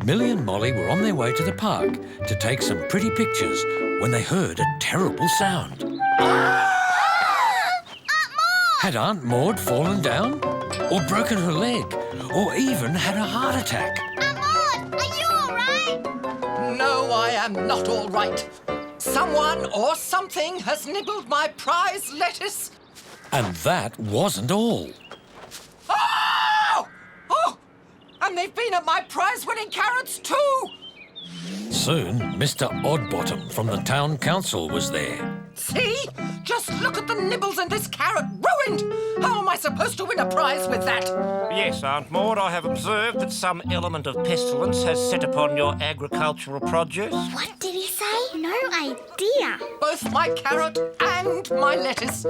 Millie and Molly were on their way to the park to take some pretty pictures when they heard a terrible sound. Aunt Maud! Had Aunt Maud fallen down? Or broken her leg? Or even had a heart attack? Aunt Maud, are you all right? No, I am not all right. Someone or something has nibbled my prize lettuce. And that wasn't all. Oh! Oh! And they've been at my prize-winning carrots too! Soon, Mr. Oddbottom from the town council was there. See? Just look at the nibbles in this carrot. Ruined! How am I supposed to win a prize with that? Yes, Aunt Maud, I have observed that some element of pestilence has set upon your agricultural produce. What did he say? No idea. Both my carrot and my lettuce.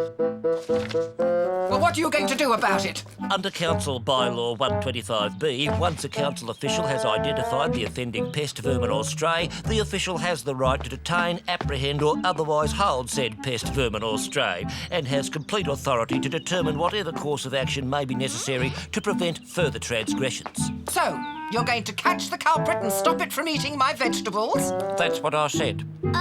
Well, what are you going to do about it? Under Council Bylaw 125B, once a council official has identified the offending pest, vermin or stray, the official has the right to detain, apprehend or otherwise hold said pest, vermin or stray, and has complete authority to determine whatever course of action may be necessary to prevent further transgressions. So, you're going to catch the culprit and stop it from eating my vegetables? That's what I said. Oh!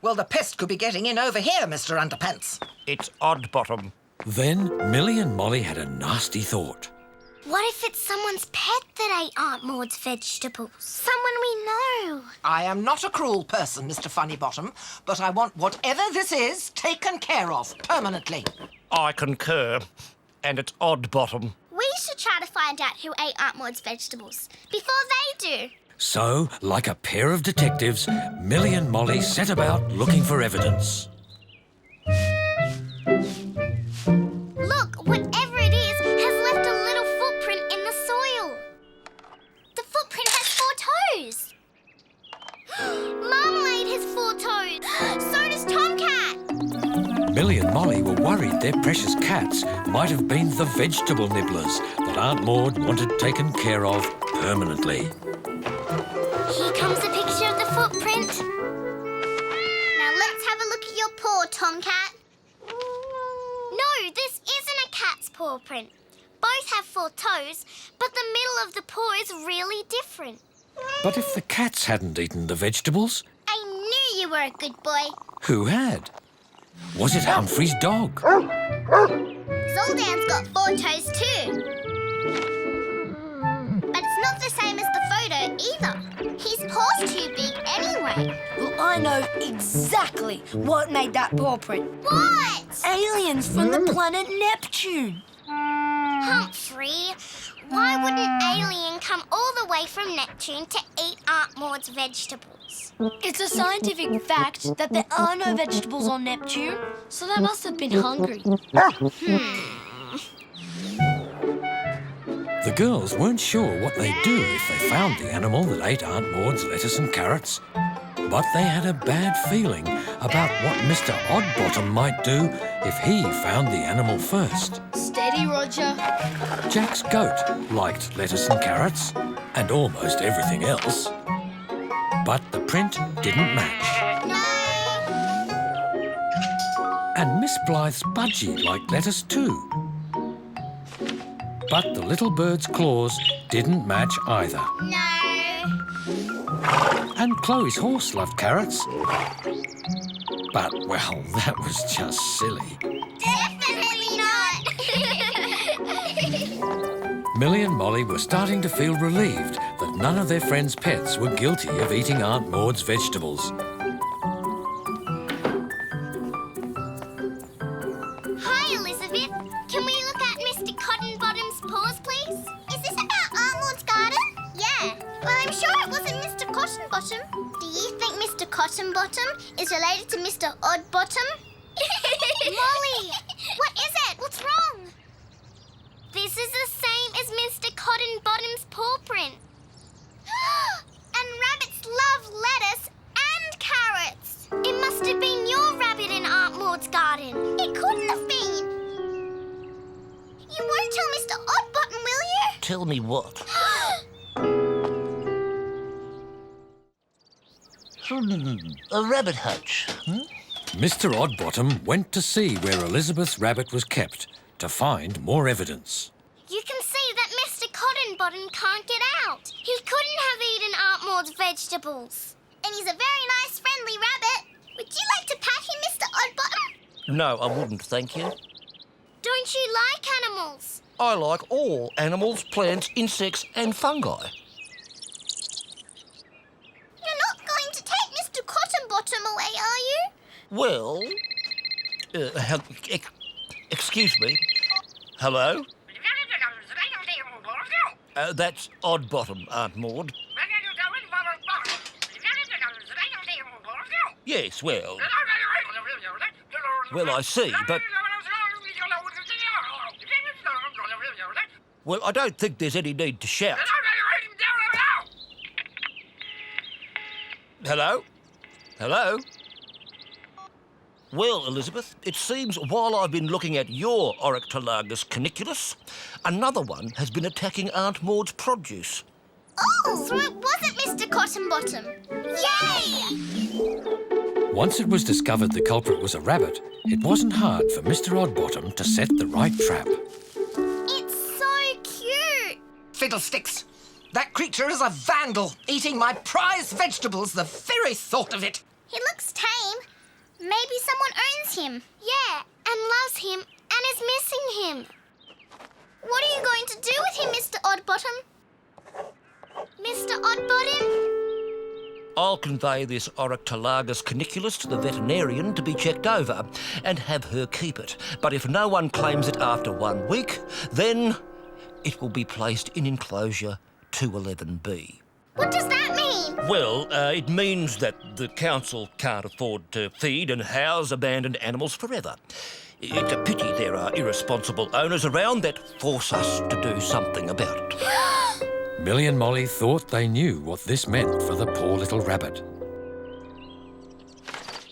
Well, the pest could be getting in over here, Mr. Underpants. It's Oddbottom. Then Millie and Molly had a nasty thought. What if it's someone's pet that ate Aunt Maud's vegetables? Someone we know. I am not a cruel person, Mr. Funnybottom, but I want whatever this is taken care of permanently. I concur. And it's Oddbottom. We should try to find out who ate Aunt Maud's vegetables before they do. So, like a pair of detectives, Millie and Molly set about looking for evidence. Look, whatever it is has left a little footprint in the soil. The footprint has 4 toes. Marmalade has 4 toes. So does Tomcat. Millie and Molly were worried their precious cats might have been the vegetable nibblers that Aunt Maud wanted taken care of permanently. Here comes a picture of the footprint. Now let's have a look at your paw, Tomcat. No, this isn't a cat's paw print. Both have 4 toes, but the middle of the paw is really different. But if the cats hadn't eaten the vegetables, I knew you were a good boy. who had? Was it Humphrey's dog? Zoldan's got 4 toes too. But it's not the same as the photo either. His paw's too big anyway. Well, I know exactly what made that paw print. What? Aliens from the planet Neptune. Humphrey, why would an alien come all the way from Neptune to eat Aunt Maud's vegetables? It's a scientific fact that there are no vegetables on Neptune, so they must have been hungry. The girls weren't sure what they'd do if they found the animal that ate Aunt Maud's lettuce and carrots. But they had a bad feeling about what Mr. Oddbottom might do if he found the animal first. Steady, Roger. Jack's goat liked lettuce and carrots, and almost everything else. But the print didn't match. No! And Miss Blythe's budgie liked lettuce too. But the little bird's claws didn't match either. No! And Chloe's horse loved carrots. But, well, that was just silly. Definitely not! Millie and Molly were starting to feel relieved that none of their friends' pets were guilty of eating Aunt Maud's vegetables. Hi, Elizabeth. Can we look at Mr. Cottonbottom's paws, please? Is this about Aunt Maud's garden? Yeah. Well, I'm sure it wasn't Mr. Cottonbottom. Do you think Mr. Cottonbottom is related to Mr. Oddbottom? Molly, what is it? What's wrong? This is the same as Mr. Cottonbottom's paw print. And rabbits love lettuce and carrots. It must have been your rabbit in Aunt Maud's garden. It couldn't have been. You won't tell Mr. Oddbottom, will you? Tell me what? A rabbit hutch. Mr. Oddbottom went to see where Elizabeth's rabbit was kept to find more evidence. You can see that Mr. Cottonbottom Oddbottom can't get out. He couldn't have eaten Aunt Maud's vegetables. And he's a very nice, friendly rabbit. Would you like to pat him, Mr. Oddbottom? No, I wouldn't, thank you. Don't you like animals? I like all animals, plants, insects and fungi. You're not going to take Mr. Cottonbottom away, are you? Well, excuse me. Hello? That's Oddbottom, Aunt Maud. Yes, well, I see, but... Well, I don't think there's any need to shout. Hello? Hello? Well, Elizabeth, it seems while I've been looking at your Oryctolagus caniculus, another one has been attacking Aunt Maud's produce. Oh, so it wasn't Mr. Cottonbottom. Yay! Once it was discovered the culprit was a rabbit, it wasn't hard for Mr. Oddbottom to set the right trap. It's so cute. Fiddlesticks! That creature is a vandal, eating my prize vegetables, the very thought of it. He looks tame. Maybe someone owns him. Yeah, and loves him and is missing him. What are you going to do with him, Mr. Oddbottom? Mr. Oddbottom? I'll convey this Oryctolagus caniculus to the veterinarian to be checked over and have her keep it. But if no one claims it after 1 week, then it will be placed in enclosure 211B. What does that mean? Well, it means that the council can't afford to feed and house abandoned animals forever. It's a pity there are irresponsible owners around that force us to do something about it. Millie and Molly thought they knew what this meant for the poor little rabbit.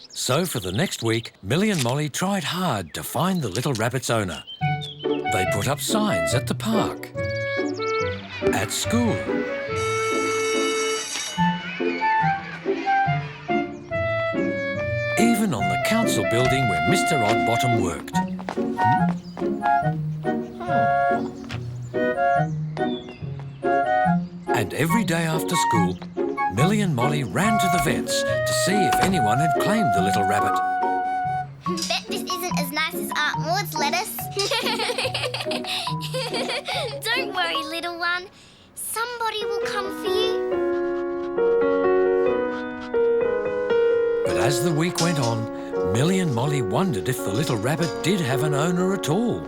So for the next week, Millie and Molly tried hard to find the little rabbit's owner. They put up signs at the park, at school, even on the council building where Mr. Oddbottom worked. And every day after school, Millie and Molly ran to the vets to see if anyone had claimed the little rabbit. Bet this isn't as nice as Aunt Maud's lettuce. Don't worry, little one. Somebody will come for you. But as the week went on, Millie and Molly wondered if the little rabbit did have an owner at all.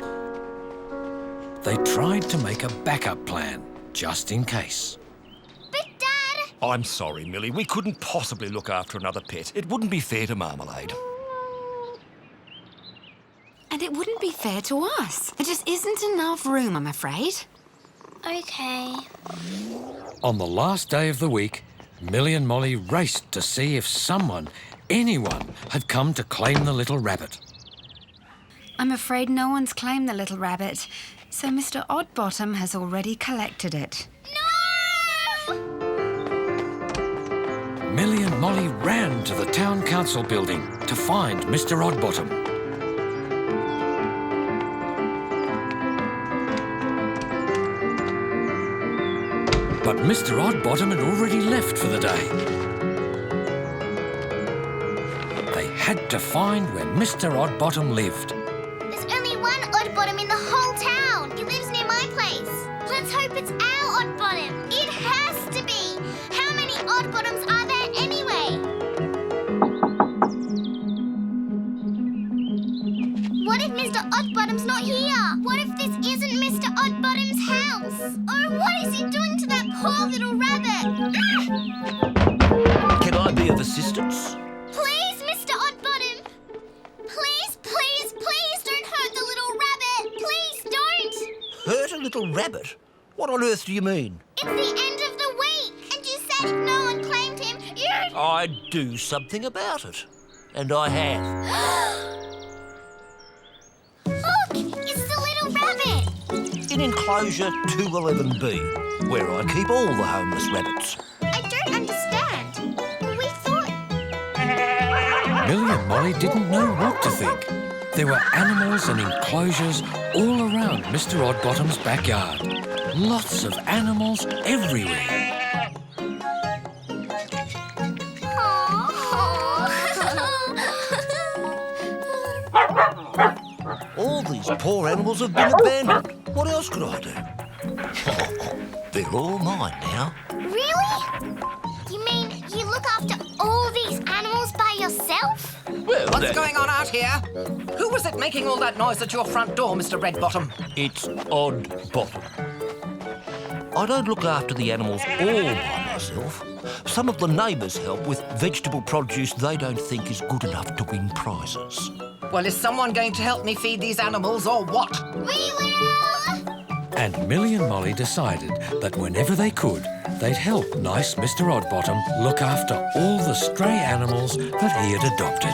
They tried to make a backup plan, just in case. But, Dad... I'm sorry, Millie. We couldn't possibly look after another pet. It wouldn't be fair to Marmalade. And it wouldn't be fair to us. There just isn't enough room, I'm afraid. OK. On the last day of the week, Millie and Molly raced to see if someone, anyone, had come to claim the little rabbit. I'm afraid no one's claimed the little rabbit, so Mr. Oddbottom has already collected it. No! Millie and Molly ran to the town council building to find Mr. Oddbottom. But Mr. Oddbottom had already left for the day. They had to find where Mr. Oddbottom lived. There's only one Oddbottom in the whole town. He lives near my place. Let's hope it's our Oddbottom. It has to be. How many Oddbottoms are there anyway? What if Mr. Oddbottom's not here? What if this isn't Mr. Oddbottom's house? Oh, what is he doing to that poor little rabbit? Can I be of assistance? Please, Mr. Oddbottom. Please, please, please don't hurt the little rabbit. Please don't. Hurt a little rabbit? What on earth do you mean? It's the end of the week, and you said if no one claimed him, you'd... I'd do something about it. And I have. Look, it's the little rabbit. In enclosure 211B, where I keep all the homeless rabbits. I don't understand. We thought... Millie and Molly didn't know what to think. There were animals and enclosures all around Mr. Oddbottom's backyard. lots of animals everywhere. All these poor animals have been abandoned. What else could I do? They're all mine now. Really? You mean you look after all these animals by yourself? Well, What's going on out here? Who was it making all that noise at your front door, Mr. Redbottom? It's Odd Bottom. I don't look after the animals all by myself. Some of the neighbours help with vegetable produce they don't think is good enough to win prizes. Well, is someone going to help me feed these animals or what? We will! And Millie and Molly decided that whenever they could, they'd help nice Mr. Oddbottom look after all the stray animals that he had adopted.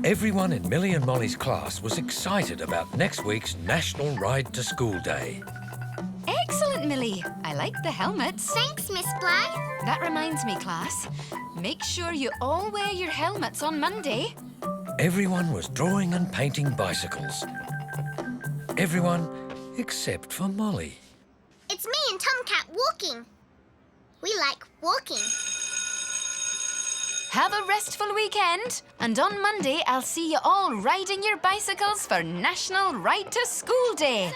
Everyone in Millie and Molly's class was excited about next week's National Ride to School Day. Excellent, Millie. I like the helmets. Thanks, Miss Blythe. That reminds me, class. Make sure you all wear your helmets on Monday. Everyone was drawing and painting bicycles. Everyone except for Molly. It's me and Tomcat walking. We like walking. Have a restful weekend, and on Monday I'll see you all riding your bicycles for National Ride to School Day.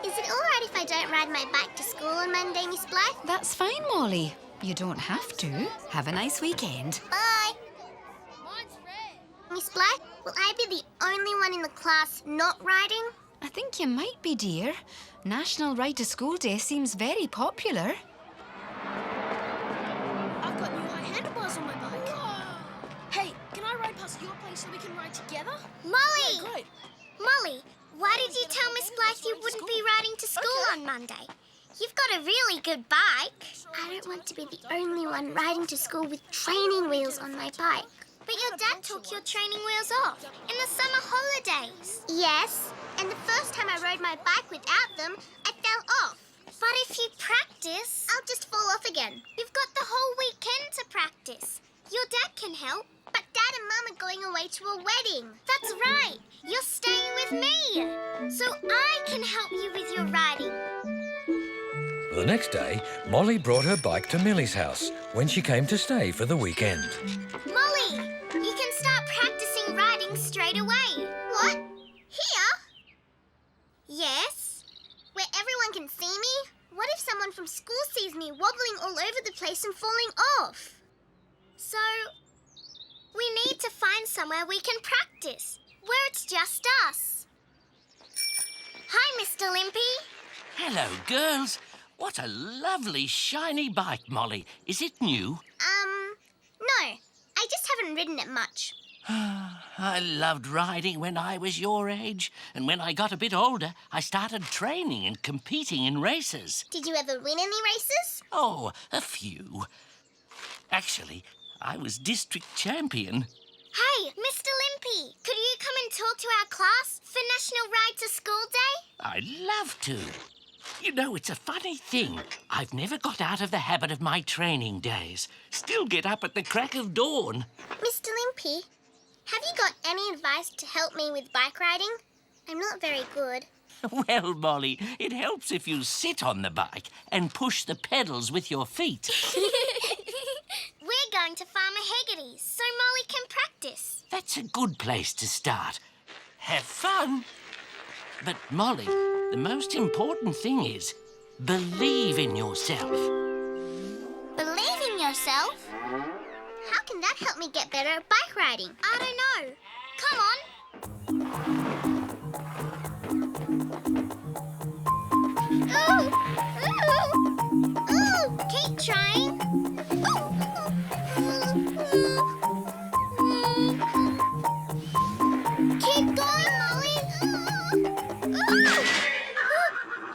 Is it all right if I don't ride my bike to school on Monday, Miss Blythe? That's fine, Molly. You don't have to. Have a nice weekend. Bye. Miss Blythe, will I be the only one in the class not riding? I think you might be, dear. National Ride to School Day seems very popular. I've got new high handlebars on my bike. Hey, can I ride past your place so we can ride together? Molly! Yeah, great. Molly, why did you tell Miss Blythe you wouldn't be riding to school on Monday? You've got a really good bike. I don't want to be the only one riding to school with training wheels on my bike. But your dad took your training wheels off in the summer holidays. Yes, and the first time I rode my bike without them, I fell off. But if you practice, I'll just fall off again. You've got the whole weekend to practice. Your dad can help, but Dad and Mum are going away to a wedding. That's right. You're staying with me. So I can help you with your riding. The next day, Molly brought her bike to Millie's house when she came to stay for the weekend. Molly, you can start practicing riding straight away. What? Here? Yes. Where everyone can see me? What if someone from school sees me wobbling all over the place and falling off? So, We need to find somewhere we can practice, where it's just us. Hi, Mr. Limpy. Hello, girls. What a lovely shiny bike, Molly. Is it new? No. I just haven't ridden it much. I loved riding when I was your age, and when I got a bit older, I started training and competing in races. Did you ever win any races? Oh, a few. Actually, I was district champion. Hey, Mr. Limpy, could you come and talk to our class for National Ride to School Day? I'd love to. You know, it's a funny thing. I've never got out of the habit of my training days. Still get up at the crack of dawn. Mr. Limpy, have you got any advice to help me with bike riding? I'm not very good. Well, Molly, it helps if you sit on the bike and push the pedals with your feet. We're going to Farmer Haggerty's so Molly can practice. That's a good place to start. Have fun. But, Molly, the most important thing is believe in yourself. Believe in yourself? How can that help me get better at bike riding? I don't know. Come on. Ooh! Ooh! Ooh! Keep trying. Keep going, Molly.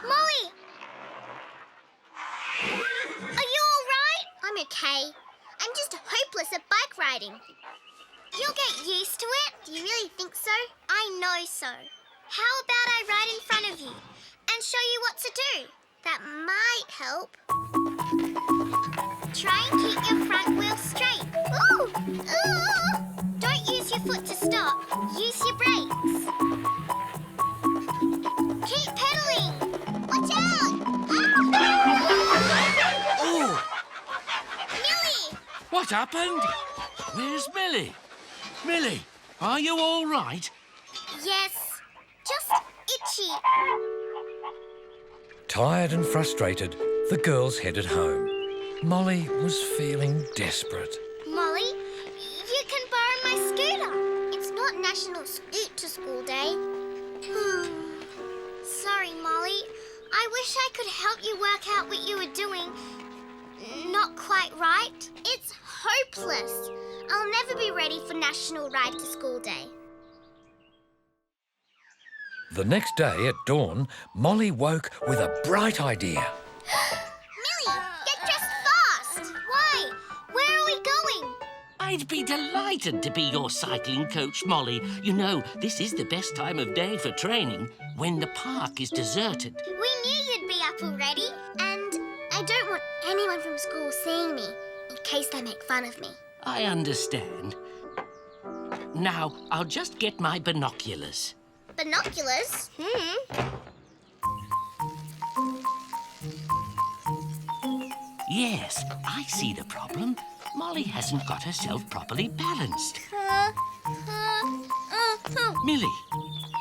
Molly! Are you all right? I'm okay. I'm just hopeless at bike riding. You'll get used to it. Do you really think so? I know so. How about I ride in front of you and show you what to do? That might help. Try and keep your front wheel straight. Ooh! Ooh! Don't use your foot to stop. Use your brakes. Keep pedaling. Watch out! Oh, Millie! what happened? Where's Millie? Millie, are you all right? Yes, just itchy. Tired and frustrated, the girls headed home. Molly was feeling desperate. Molly, you can borrow my scooter. It's not National Scoot to School Day. Sorry, Molly. I wish I could help you work out what you were doing. Not quite right. It's hopeless. I'll never be ready for National Ride to School Day. The next day at dawn, Molly woke with a bright idea. Millie, get dressed fast. Why? Where are we going? I'd be delighted to be your cycling coach, Molly. You know, this is the best time of day for training, when the park is deserted. We knew you'd be up already. And I don't want anyone from school seeing me, in case they make fun of me. I understand. Now, I'll just get my binoculars. Binoculars? Yes, I see the problem. Molly hasn't got herself properly balanced. Millie,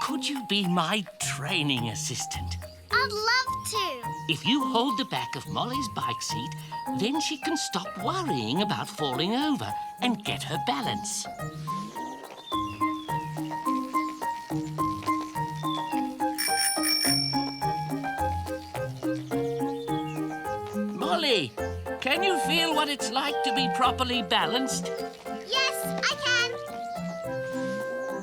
could you be my training assistant? I'd love to. If you hold the back of Molly's bike seat, then she can stop worrying about falling over and get her balance. Molly, can you feel what it's like to be properly balanced? Yes, I can.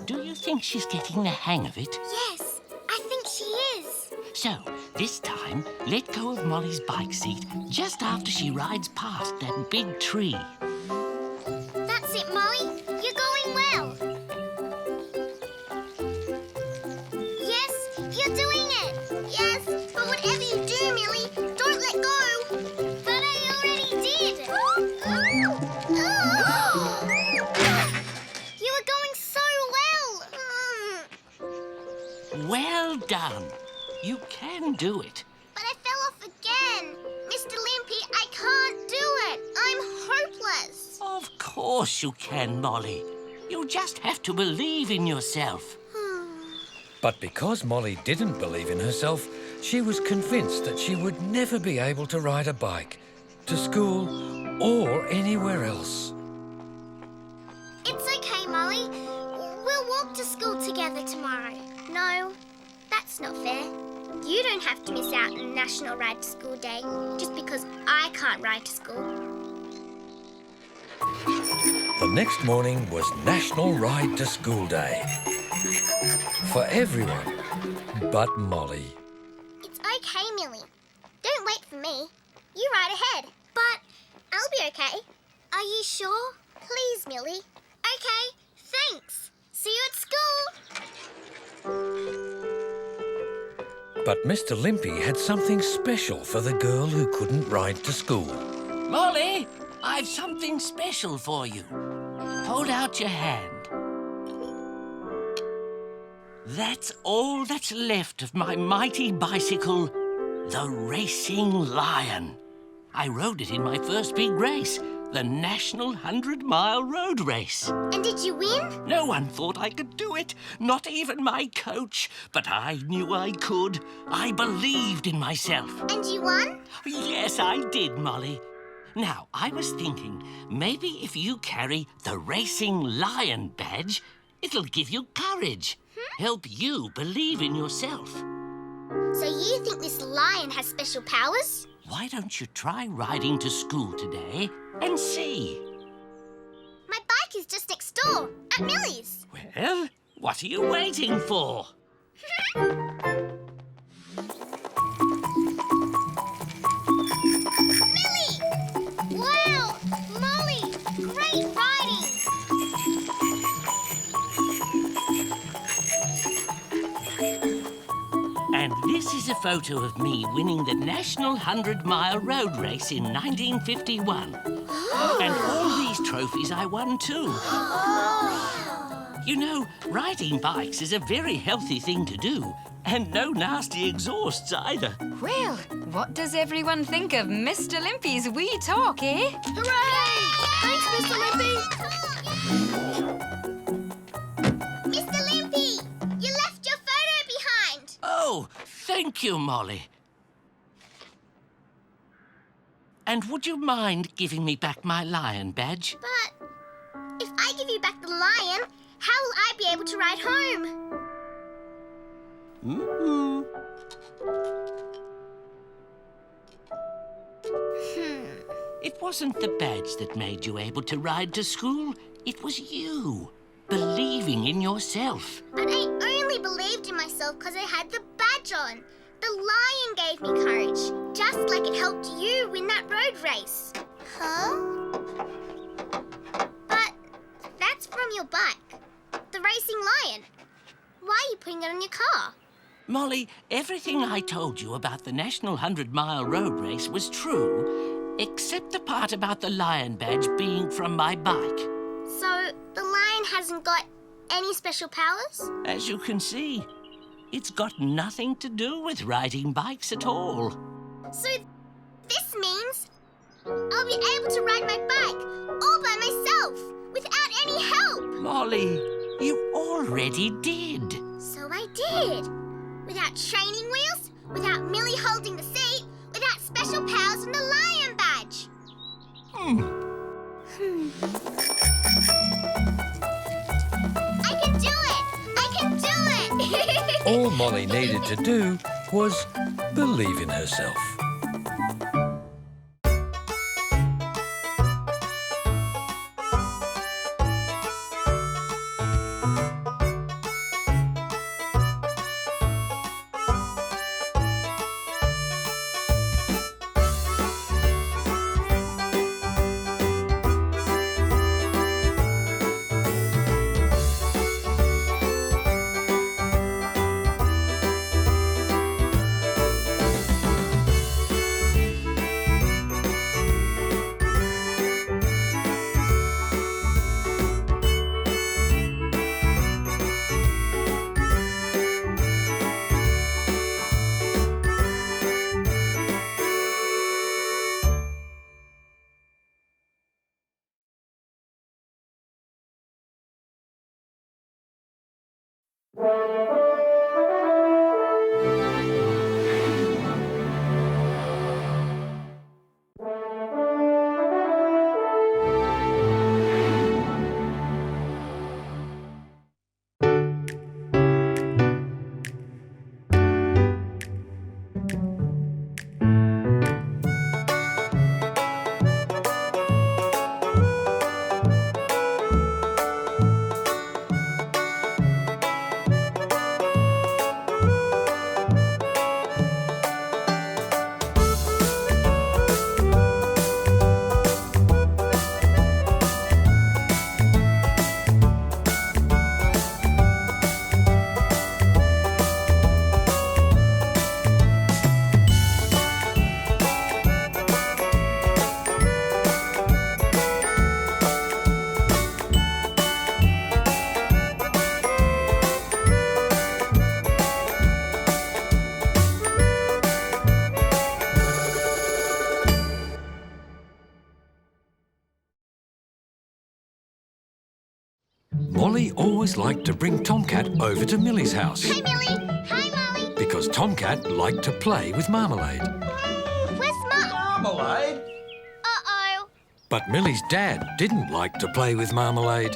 Do you think she's getting the hang of it? Yes, I think she is. So, this time, let go of Molly's bike seat just after she rides past that big tree. That's it, Molly. You're going well. Yes, you're doing it. Yes, but whatever you do, Millie, don't let go. But I already did. You were going so well. Well done. You can do it. But I fell off again. Mr. Limpy, I can't do it. I'm hopeless. Of course you can, Molly. You just have to believe in yourself. But because Molly didn't believe in herself, she was convinced that she would never be able to ride a bike, to school or anywhere else. It's ride to school together tomorrow. No, that's not fair. You don't have to miss out on National Ride to School Day just because I can't ride to school. The next morning was National Ride to School Day. For everyone but Molly. It's okay, Millie. Don't wait for me. You ride ahead. But I'll be okay. Are you sure? Please, Millie. Okay, thanks. See you at school. But Mr. Limpy had something special for the girl who couldn't ride to school. Molly, I've something special for you. Hold out your hand. That's all that's left of my mighty bicycle, the Racing Lion. I rode it in my first big race, the National 100-Mile Road Race. And did you win? No one thought I could do it, not even my coach. But I knew I could. I believed in myself. And you won? Yes, I did, Molly. Now, I was thinking, maybe if you carry the Racing Lion badge, it'll give you courage. Help you believe in yourself. So you think this lion has special powers? Why don't you try riding to school today and see? My bike is just next door, at Millie's. Well, what are you waiting for? Millie! Wow! Molly! Great riding! And this is a photo of me winning the National 100-Mile Road Race in 1951. And all these trophies I won too. You know, riding bikes is a very healthy thing to do. And no nasty exhausts either. Well, what does everyone think of Mr. Limpy's wee talk, eh? Hooray! Thanks, Mr. Limpy! Mr. Limpy! You left your photo behind! Oh, thank you, Molly. And would you mind giving me back my lion badge? But if I give you back the lion, how will I be able to ride home? It wasn't the badge that made you able to ride to school. It was you, believing in yourself. But I only believed in myself because I had the badge on. The lion gave me courage, just like it helped you win that road race. Huh? But that's from your bike, the racing lion. Why are you putting it on your car? Molly, everything I told you about the National 100-Mile Road Race was true, except the part about the lion badge being from my bike. So the lion hasn't got any special powers? As you can see, it's got nothing to do with riding bikes at all. So this means I'll be able to ride my bike all by myself, without any help. Molly, you already did. So I did. Without training wheels, without Millie holding the seat, without special powers and the lion badge. I can do it! I can do it! All Molly needed to do was believe in herself. Molly always liked to bring Tomcat over to Millie's house Hi, Millie. Hi, Molly. because Tomcat liked to play with Marmalade. Where's Marmalade? Uh-oh. But Millie's dad didn't like to play with Marmalade.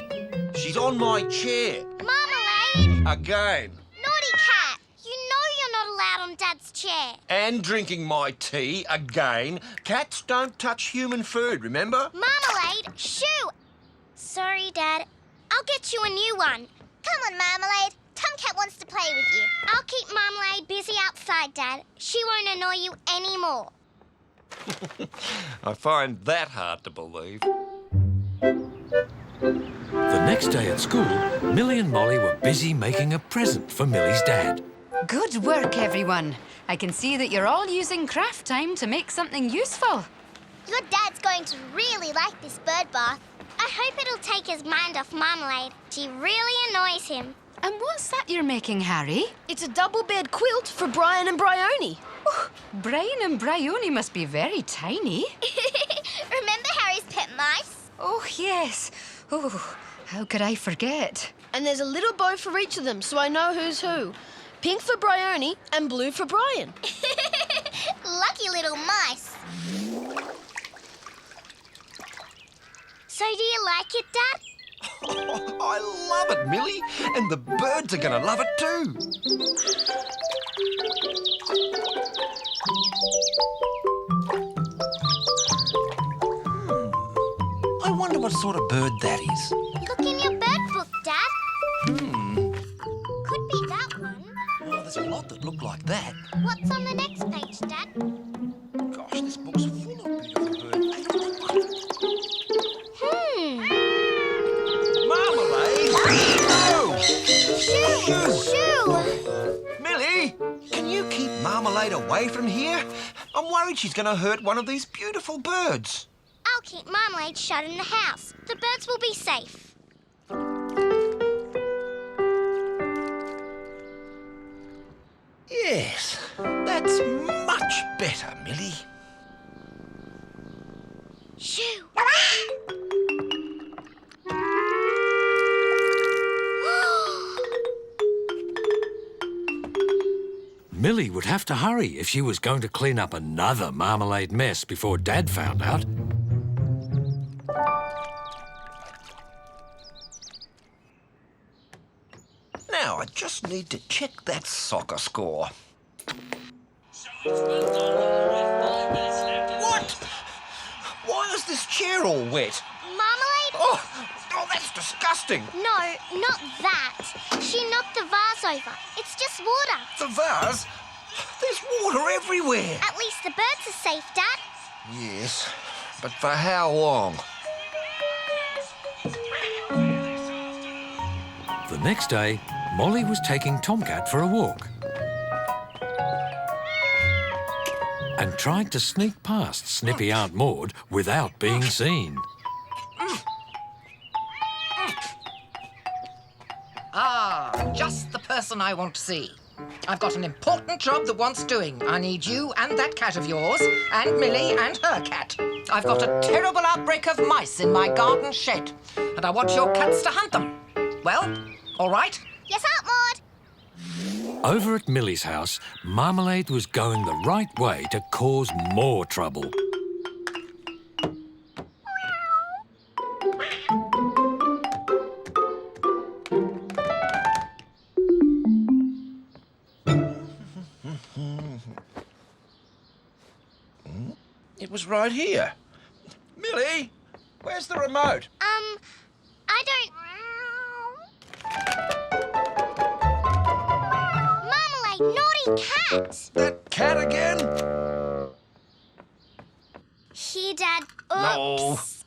She's on my chair. Marmalade. Again. Naughty cat. You know you're not allowed on Dad's chair. And drinking my tea again. Cats don't touch human food, remember? Marmalade, shoo! Sorry, Dad. I'll get you a new one. Come on, Marmalade. Tomcat wants to play with you. I'll keep Marmalade busy outside, Dad. She won't annoy you anymore. I find that hard to believe. The next day at school, Millie and Molly were busy making a present for Millie's dad. Good work, everyone. I can see that you're all using craft time to make something useful. Your dad's going to really like this bird bath. I hope it'll take his mind off Marmalade. She really annoys him. And what's that you're making, Harry? It's a double bed quilt for Brian and Bryony. Brian and Bryony must be very tiny. Remember Harry's pet mice? Oh, yes. Oh, how could I forget? And there's a little bow for each of them, so I know who's who. Pink for Bryony and blue for Brian. Lucky little mice. So do you like it, Dad? I love it, Millie. And the birds are going to love it too. I wonder what sort of bird that is. Look in your bird book, Dad. Could be that one. Oh, there's a lot that look like that. What's on the next page, Dad? Gosh, this book's full of beautiful birds. Marmalade! No! Shoo! Millie, can you keep Marmalade away from here? I'm worried she's going to hurt one of these beautiful birds. I'll keep Marmalade shut in the house. The birds will be safe. Yes, that's much better, Millie. Shoo! Millie would have to hurry if she was going to clean up another Marmalade mess before Dad found out. Now, I just need to check that soccer score. What? Why is this chair all wet? Marmalade? Oh, that's disgusting. No, not that. She knocked the vase over. It's just water. The vase? There's water everywhere. At least the birds are safe, Dad. Yes, but for how long? The next day, Molly was taking Tomcat for a walk and tried to sneak past Snippy Aunt Maud without being seen. Ah, just the person I want to see. I've got an important job that wants doing. I need you and that cat of yours, and Millie and her cat. I've got a terrible outbreak of mice in my garden shed, and I want your cats to hunt them. Well, all right? Yes, Aunt Maud. Over at Millie's house, Marmalade was going the right way to cause more trouble. It was right here. Millie, where's the remote? I don't... Marmalade, naughty cat! That cat again? Here, Dad. No. Oops.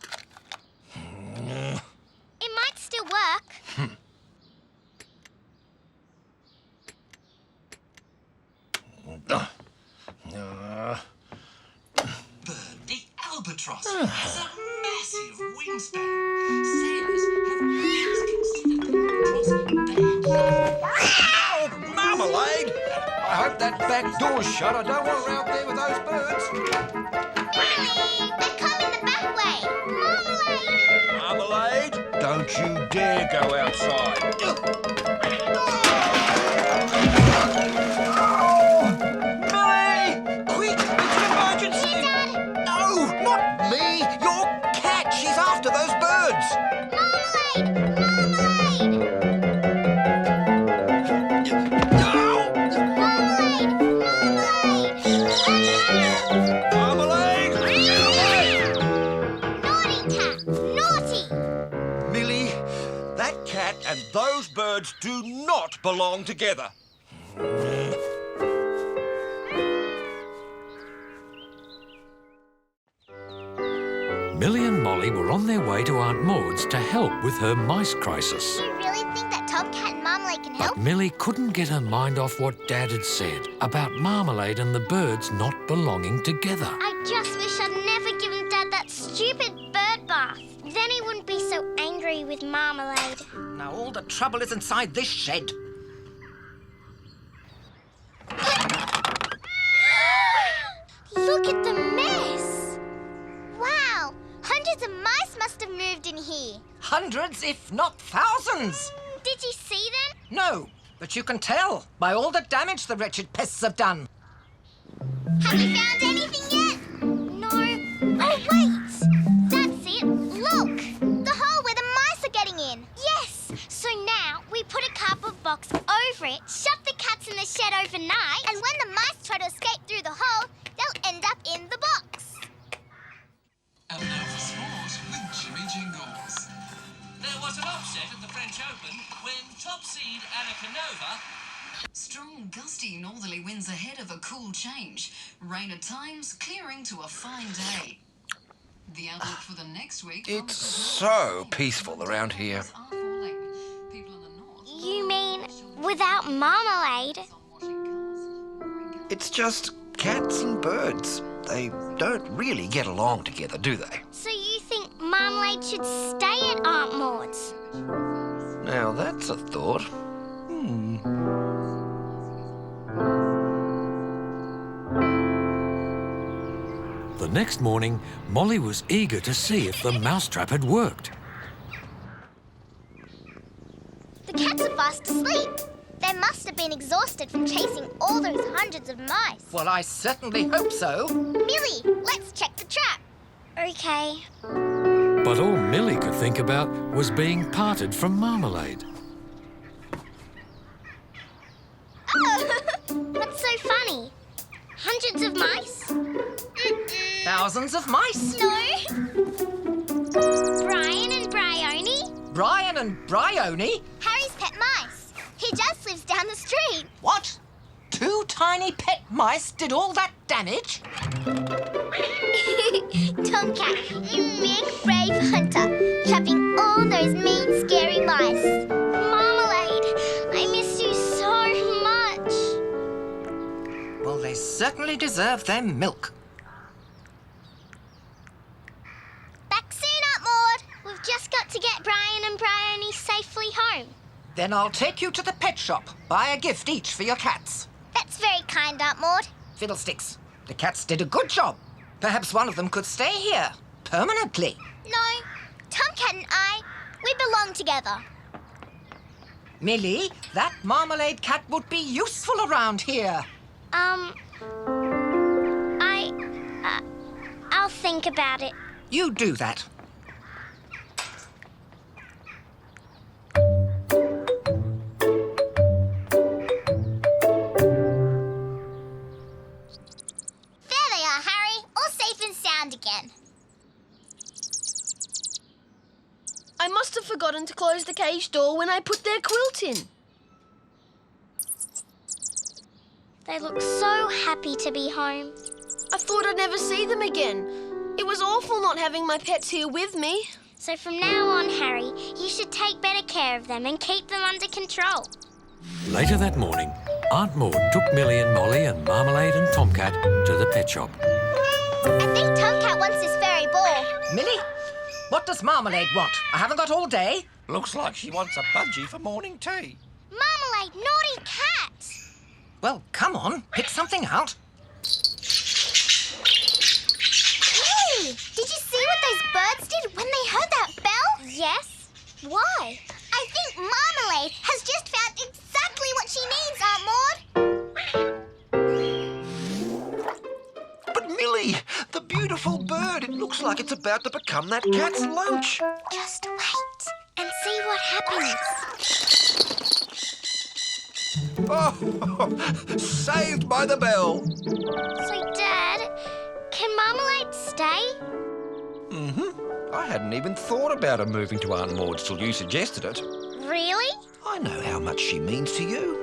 It might still work. The albatross has a massive wingspan. Sailors have always considered the albatross bad. Oh, Marmalade! I hope that back door's shut. I don't want her out there with those birds. Millie, they're coming the back way. Marmalade! Marmalade, Don't you dare go outside. Millie! Quick! It's an emergency! No, not me! Your cat! She's after those birds! Marmalade! Marmalade! No! Marmalade! Marmalade! Naughty cat! Naughty! Millie, that cat and those birds do not belong together. Millie and Molly were on their way to Aunt Maud's to help with her mice crisis. Do you really think that Tomcat and Marmalade can help? But Millie couldn't get her mind off what Dad had said about Marmalade and the birds not belonging together. I just wish I'd never given Dad that stupid bird bath. Then he wouldn't be so angry with Marmalade. Now all the trouble is inside this shed. Look at the mess! Wow! Hundreds of mice must have moved in here. Hundreds, if not thousands. Did you see them? No, but you can tell by all the damage the wretched pests have done. Have you found anything yet? No. Oh, wait! That's it. Look! The hole where the mice are getting in. Yes! So now we put a cardboard box over it, shut the cats in the shed overnight, and when the mice try to escape through the hole, they'll end up in the box. And now for sport with Jimmy Jingles. There was an upset at the French Open when top seed Anna Canova. Strong, gusty northerly winds ahead of a cool change. Rain at times, clearing to a fine day. The outlook for the next week... It's so peaceful around here. You mean without Marmalade? It's just cats and birds. They don't really get along together, do they? So you think Marmalade should stay at Aunt Maud's? Now that's a thought. The next morning, Molly was eager to see if the mousetrap had worked. The cats are fast asleep. They must have been exhausted from chasing all those hundreds of mice. Well, I certainly hope so. Millie, let's check the trap. Okay. But all Millie could think about was being parted from Marmalade. Oh, what's so funny? Hundreds of mice? Thousands of mice. No. Brian and Bryony? Brian and Bryony? Harry's pet mice. He just lives down the street. What? 2 tiny pet mice did all that damage? Tomcat, you big brave hunter, trapping all those mean, scary mice. Marmalade, I miss you so much. Well, they certainly deserve their milk. Back soon, Aunt Maud. We've just got to get Brian and Bryony safely home. Then I'll take you to the pet shop. Buy a gift each for your cats. That's very kind, Aunt Maud. Fiddlesticks. The cats did a good job. Perhaps one of them could stay here permanently. No, Tomcat and I, we belong together. Millie, that Marmalade cat would be useful around here. I'll think about it. You do that. There they are, Harry. All safe and sound again. I must have forgotten to close the cage door when I put their quilt in. They look so happy to be home. I thought I'd never see them again. It was awful not having my pets here with me. So from now on, Harry, you should take better care of them and keep them under control. Later that morning, Aunt Maud took Millie and Molly and Marmalade and Tomcat to the pet shop. I think Tomcat wants this fairy ball. Millie, what does Marmalade want? I haven't got all day. Looks like she wants a budgie for morning tea. Marmalade, naughty cat! Well, come on, pick something out. Hey, did you see what those birds did when they heard that bell? Yes. beautiful bird. It looks like it's about to become that cat's lunch. Just wait and see what happens. Oh, saved by the bell. So, Dad, can Marmalade stay? I hadn't even thought about her moving to Aunt Maud's till you suggested it. Really? I know how much she means to you.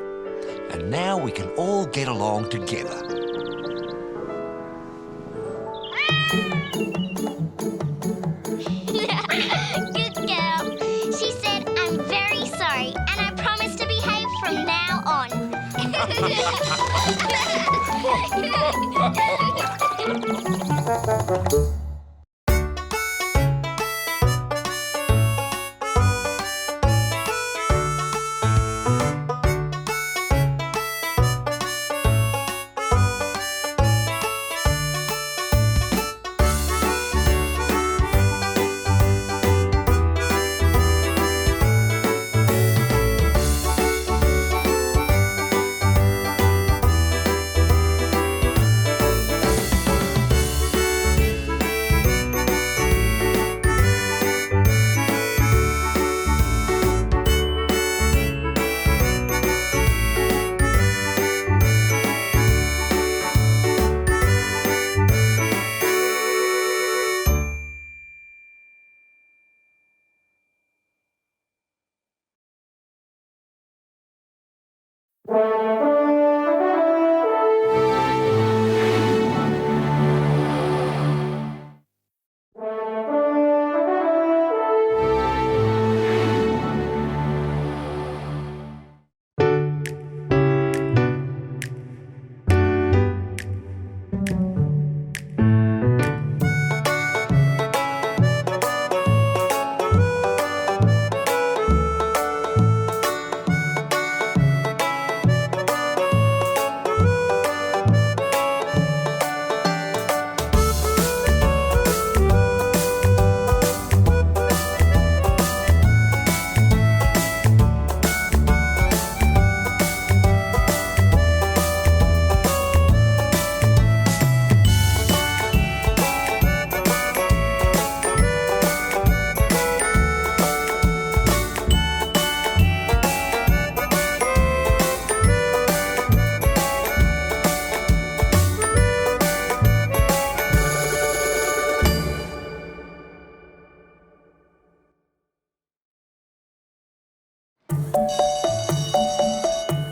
And now we can all get along together. Good girl. She said, I'm very sorry, and I promise to behave from now on.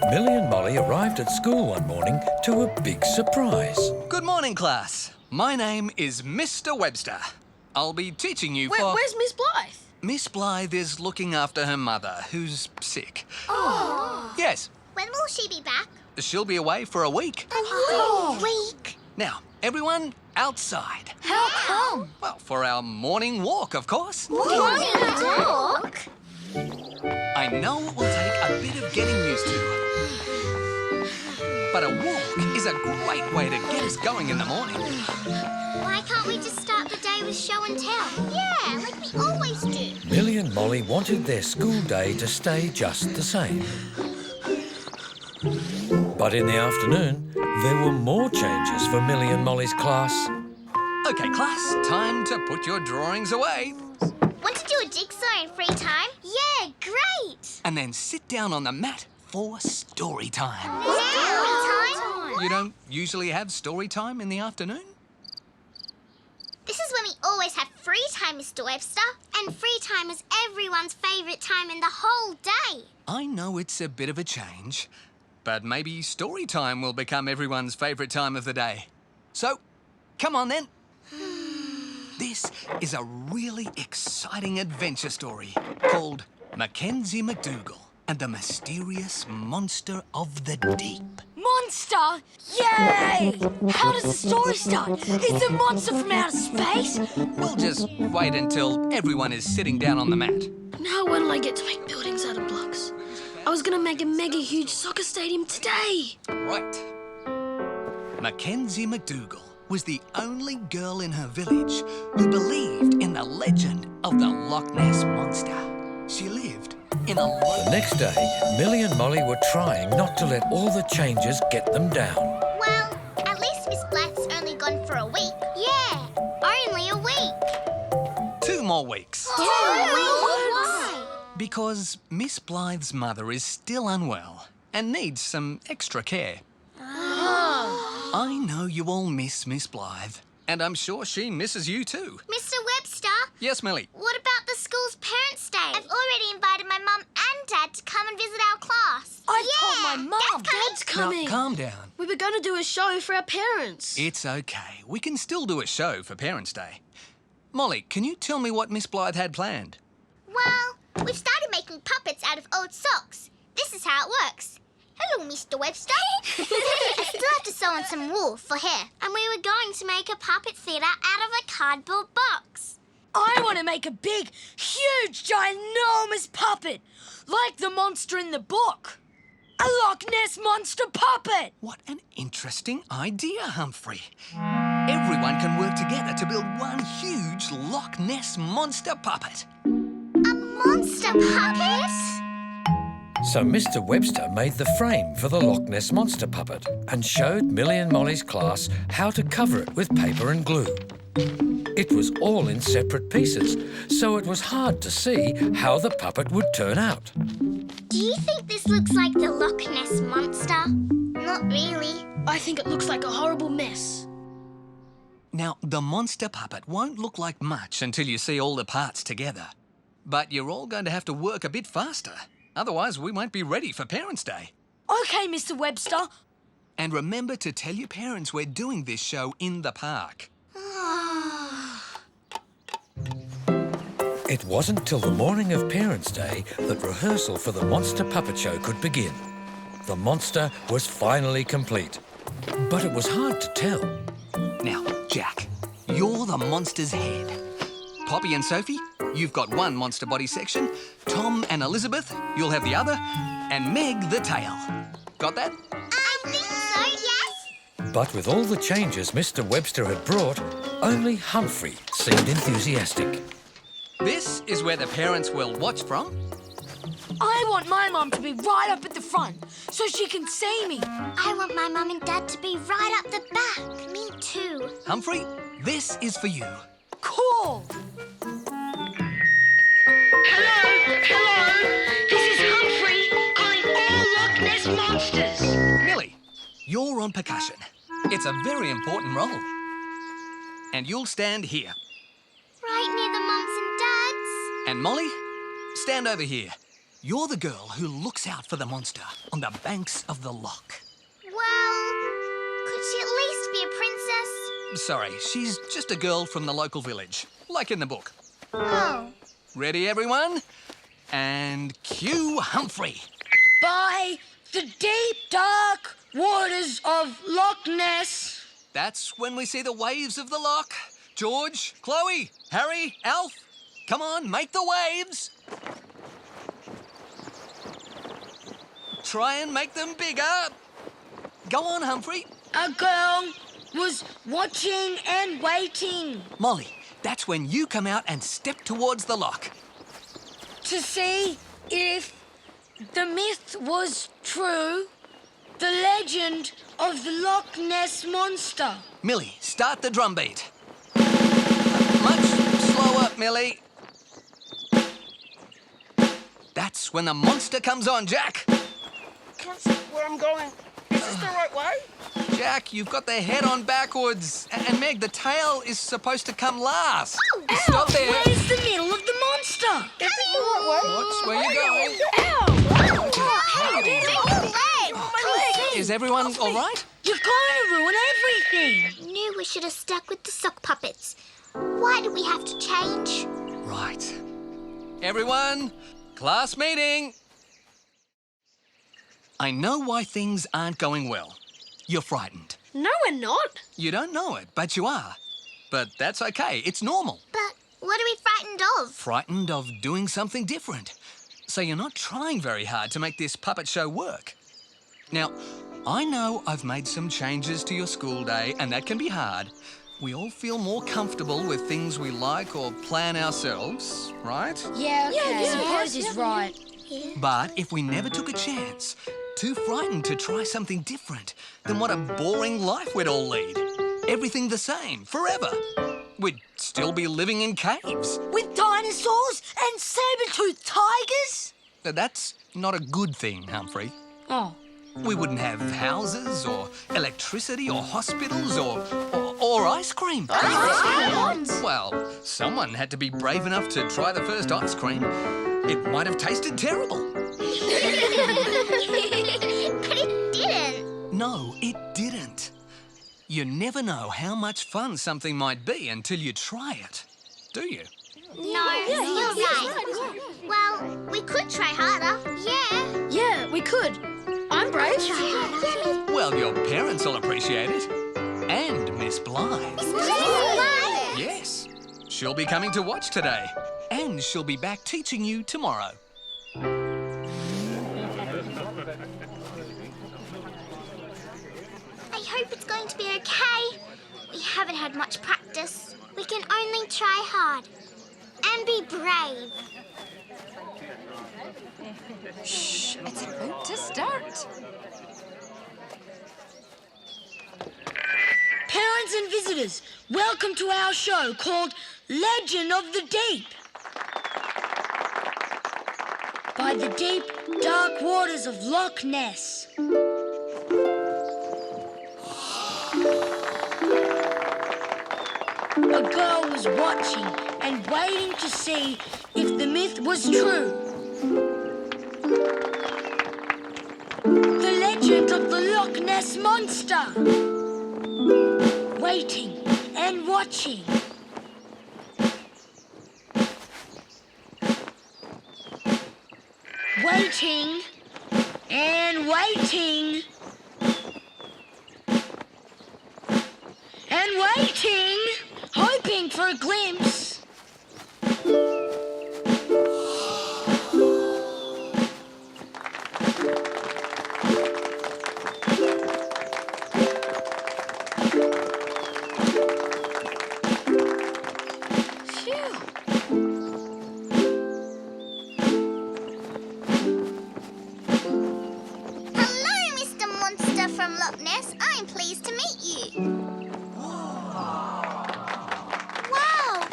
Millie and Molly arrived at school one morning to a big surprise. Good morning, class. My name is Mr. Webster. I'll be teaching you for... Where's Miss Blythe? Miss Blythe is looking after her mother, who's sick. Oh. Yes, When will she be back? she'll be away for a week. A week. Now, everyone outside. How come? Well, for our morning walk, of course. Morning walk? I know it will take a bit of getting used to. But a walk is a great way to get us going in the morning. Why can't we just start the day with show and tell? Yeah, like we always do. Millie and Molly wanted their school day to stay just the same. But in the afternoon, there were more changes for Millie and Molly's class. Okay, class, time to put your drawings away. Want to do a jigsaw in free time? Yeah, great. And then sit down on the mat for story time. Story time? You don't usually have story time in the afternoon? This is when we always have free time, Mr. Webster. And free time is everyone's favourite time in the whole day. I know it's a bit of a change, but maybe story time will become everyone's favourite time of the day. So, come on then. This is a really exciting adventure story called Mackenzie McDougall and the Mysterious Monster of the Deep. Monster? Yay! How does the story start? Is the monster from outer space? We'll just wait until everyone is sitting down on the mat. Now when will I get to make buildings out of blocks? I was gonna make a mega huge soccer stadium today. Right. Mackenzie McDougall was the only girl in her village who believed in the legend of the Loch Ness Monster. She lived in a... The next day, Millie and Molly were trying not to let all the changes get them down. Well, at least Miss Blythe's only gone for a week. Yeah, I only a week. 2 more weeks. Why? Because Miss Blythe's mother is still unwell and needs some extra care. I know you all miss Miss Blythe, and I'm sure she misses you too. Mr. Webster, Yes, Millie? what about the school's Parents' Day? I've already invited my mum and Dad to come and visit our class. I told my mum. Dad's coming. Now, calm down. We were going to do a show for our parents. It's okay. We can still do a show for Parents' Day. Molly, can you tell me what Miss Blythe had planned? Well, we've started making puppets out of old socks. This is how it works. Hello, Mr. Webster. I still have to sew on some wool for hair. And we were going to make a puppet theatre out of a cardboard box. I want to make a big, huge, ginormous puppet, like the monster in the book. A Loch Ness Monster puppet! What an interesting idea, Humphrey. Everyone can work together to build one huge Loch Ness Monster puppet. A monster puppet? So Mr. Webster made the frame for the Loch Ness Monster puppet and showed Millie and Molly's class how to cover it with paper and glue. It was all in separate pieces, so it was hard to see how the puppet would turn out. Do you think this looks like the Loch Ness Monster? Not really. I think it looks like a horrible mess. Now, the monster puppet won't look like much until you see all the parts together. But you're all going to have to work a bit faster. Otherwise, we won't be ready for Parents' Day. OK, Mr. Webster. And remember to tell your parents we're doing this show in the park. It wasn't till the morning of Parents' Day that rehearsal for the monster puppet show could begin. The monster was finally complete, but it was hard to tell. Now, Jack, you're the monster's head. Poppy and Sophie, you've got one monster body section. Tom and Elizabeth, you'll have the other. And Meg, the tail. Got that? I think so, yes. But with all the changes Mr. Webster had brought, only Humphrey seemed enthusiastic. This is where the parents will watch from. I want my mum to be right up at the front so she can see me. I want my mum and dad to be right up the back. Me too. Humphrey, this is for you. Cool. Hello. This is Humphrey calling all Loch Ness monsters. Millie, you're on percussion. It's a very important role. And you'll stand here. Right near the mums and dads. And Molly, stand over here. You're the girl who looks out for the monster on the banks of the loch. Well, could she at least be a princess? Sorry, she's just a girl from the local village, like in the book. Oh. Ready, everyone? And cue Humphrey. By the deep, dark waters of Loch Ness. That's when we see the waves of the loch. George, Chloe, Harry, Alf, come on, make the waves. Try and make them bigger. Go on, Humphrey. A girl was watching and waiting. Molly, that's when you come out and step towards the loch. To see if the myth was true, the legend of the Loch Ness Monster. Millie, start the drum beat. Much slower, Millie. That's when the monster comes on, Jack. Can't see where I'm going. Is this the right way? Jack, you've got the head on backwards. And Meg, the tail is supposed to come last. Stop there. Where's the middle of the monster? Is this the right way? Watch where you're going. Is everyone all right? You're going to ruin everything. Knew we should have stuck with the sock puppets. Why do we have to change? Right. Everyone, class meeting. I know why things aren't going well. You're frightened. No, we're not. You don't know it, but you are. But that's okay. It's normal. But what are we frightened of? Frightened of doing something different. So you're not trying very hard to make this puppet show work. Now, I know I've made some changes to your school day, and that can be hard. We all feel more comfortable with things we like or plan ourselves, right? Yeah, okay. I suppose he's right. But if we never took a chance, too frightened to try something different, then what a boring life we'd all lead. Everything the same, forever. We'd still be living in caves. With dinosaurs and saber-toothed tigers? That's not a good thing, Humphrey. Oh. We wouldn't have houses or electricity or hospitals or ice cream. Well, someone had to be brave enough to try the first ice cream. It might have tasted terrible. But it didn't. No, it didn't. You never know how much fun something might be until you try it, do you? No, you're right. Well, we could try harder. Yeah. Yeah, we could. I'm brave. Well, your parents will appreciate it. And Miss Blythe. Miss Blythe? Yes. She'll be coming to watch today. And she'll be back teaching you tomorrow. I hope it's going to be okay. We haven't had much practice. We can only try hard. And be brave. Shh, it's about to start. Parents and visitors, welcome to our show called Legend of the Deep. By the deep, dark waters of Loch Ness. A girl was watching and waiting to see if the myth was true. The legend of the Loch Ness Monster. Waiting and watching. Waiting and waiting. And waiting, hoping for a glimpse. Hello, Mr. Monster from Loch Ness. I'm pleased to meet you. Wow,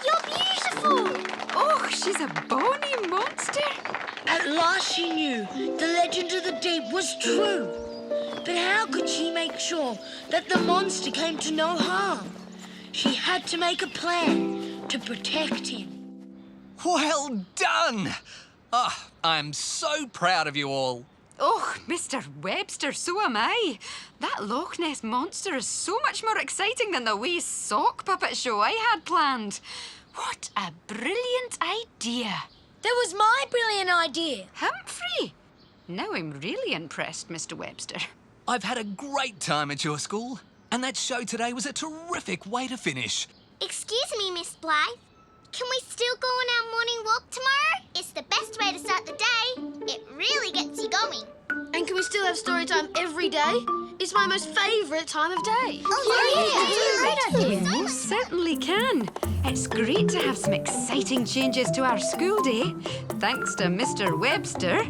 you're beautiful. Oh, she's a bonny monster. At last she knew the legend of the deep was true. But how could she make sure that the monster came to no harm? She had to make a plan to protect him. Well done! Oh, I'm so proud of you all. Oh, Mr. Webster, so am I. That Loch Ness Monster is so much more exciting than the wee sock puppet show I had planned. What a brilliant idea. That was my brilliant idea. Humphrey. Now I'm really impressed, Mr. Webster. I've had a great time at your school, and that show today was a terrific way to finish. Excuse me, Miss Blythe. Can we still go on our morning walk tomorrow? It's the best way to start the day. It really gets you going. And can we still have story time every day? It's my most favourite time of day. Oh, yeah, You most certainly can. It's great to have some exciting changes to our school day, thanks to Mr. Webster.